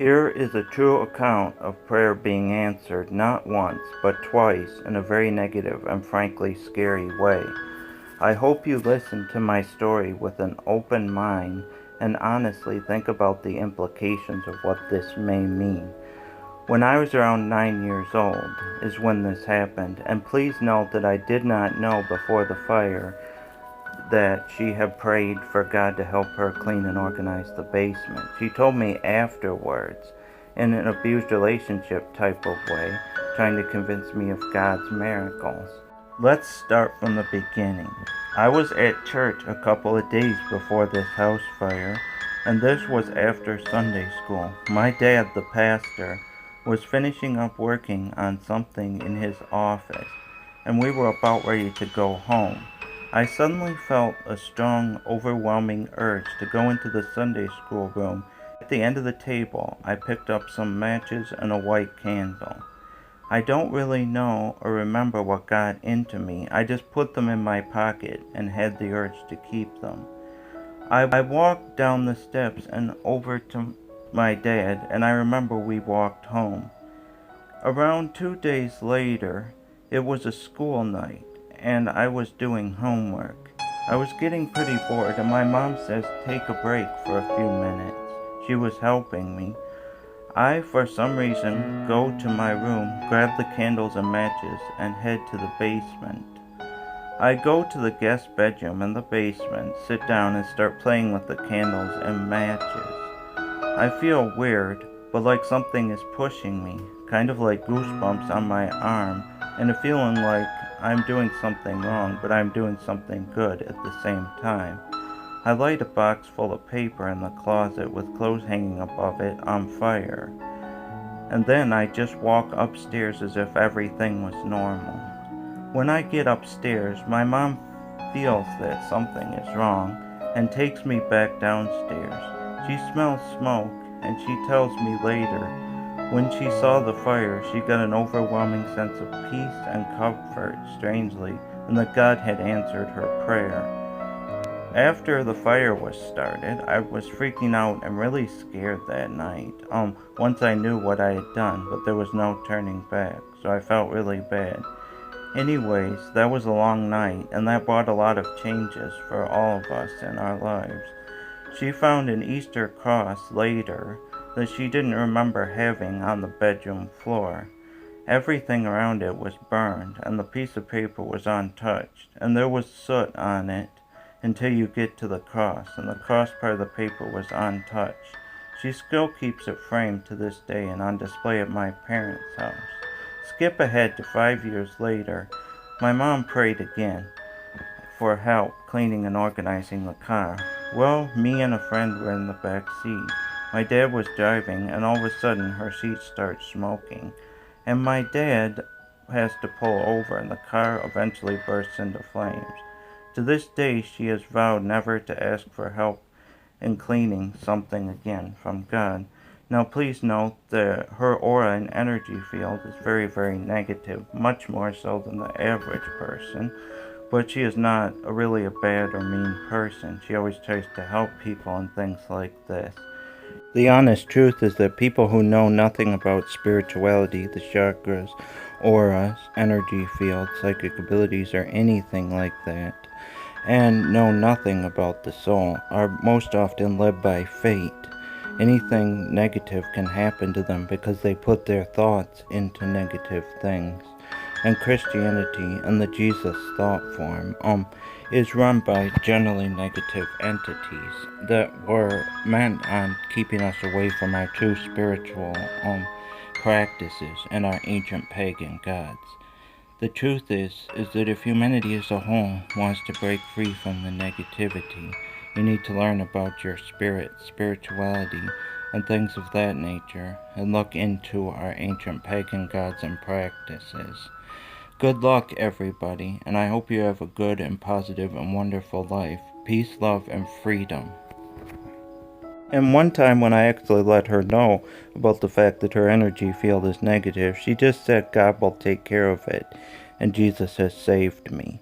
Here is a true account of prayer being answered not once, but twice in a very negative and frankly scary way. I hope you listen to my story with an open mind and honestly think about the implications of what this may mean. When I was around 9 years old is when this happened, and please note that I did not know before the fire that she had prayed for God to help her clean and organize the basement. She told me afterwards, in an abused relationship type of way, trying to convince me of God's miracles. Let's start from the beginning. I was at church a couple of days before this house fire, and this was after Sunday school. My dad, the pastor, was finishing up working on something in his office, and we were about ready to go home. I suddenly felt a strong, overwhelming urge to go into the Sunday school room. At the end of the table, I picked up some matches and a white candle. I don't really know or remember what got into me. I just put them in my pocket and had the urge to keep them. I walked down the steps and over to my dad, and I remember we walked home. Around 2 days later, it was a school night, and I was doing homework. I was getting pretty bored, and my mom says take a break for a few minutes. She was helping me. I, for some reason, go to my room, grab the candles and matches, and head to the basement. I go to the guest bedroom in the basement, sit down, and start playing with the candles and matches. I feel weird, but like something is pushing me, kind of like goosebumps on my arm, and a feeling like I'm doing something wrong, but I'm doing something good at the same time. I light a box full of paper in the closet with clothes hanging above it on fire. And then I just walk upstairs as if everything was normal. When I get upstairs, my mom feels that something is wrong and takes me back downstairs. She smells smoke, and she tells me later, when she saw the fire, she got an overwhelming sense of peace and comfort, strangely, and that God had answered her prayer. After the fire was started, I was freaking out and really scared that night. Once I knew what I had done, but there was no turning back, so I felt really bad. Anyways, that was a long night, and that brought a lot of changes for all of us in our lives. She found an Easter cross later that she didn't remember having on the bedroom floor. Everything around it was burned, and the piece of paper was untouched, and there was soot on it until you get to the cross, and the cross part of the paper was untouched. She still keeps it framed to this day and on display at my parents' house. Skip ahead to 5 years later. My mom prayed again for help cleaning and organizing the car. Well, me and a friend were in the back seat. My dad was driving, and all of a sudden her seat starts smoking, and my dad has to pull over, and the car eventually bursts into flames. To this day, she has vowed never to ask for help in cleaning something again from God. Now please note that her aura and energy field is very, very negative, much more so than the average person. But she is not really a bad or mean person. She always tries to help people and things like this. The honest truth is that people who know nothing about spirituality, the chakras, auras, energy fields, psychic abilities, or anything like that, and know nothing about the soul, are most often led by fate. Anything negative can happen to them because they put their thoughts into negative things. And Christianity and the Jesus thought form is run by generally negative entities that were meant on keeping us away from our true spiritual practices and our ancient pagan gods. The truth is that if humanity as a whole wants to break free from the negativity, you need to learn about your spirit, spirituality, and things of that nature, and look into our ancient pagan gods and practices. Good luck, everybody, and I hope you have a good and positive and wonderful life. Peace, love, and freedom. And one time when I actually let her know about the fact that her energy field is negative, she just said God will take care of it, and Jesus has saved me.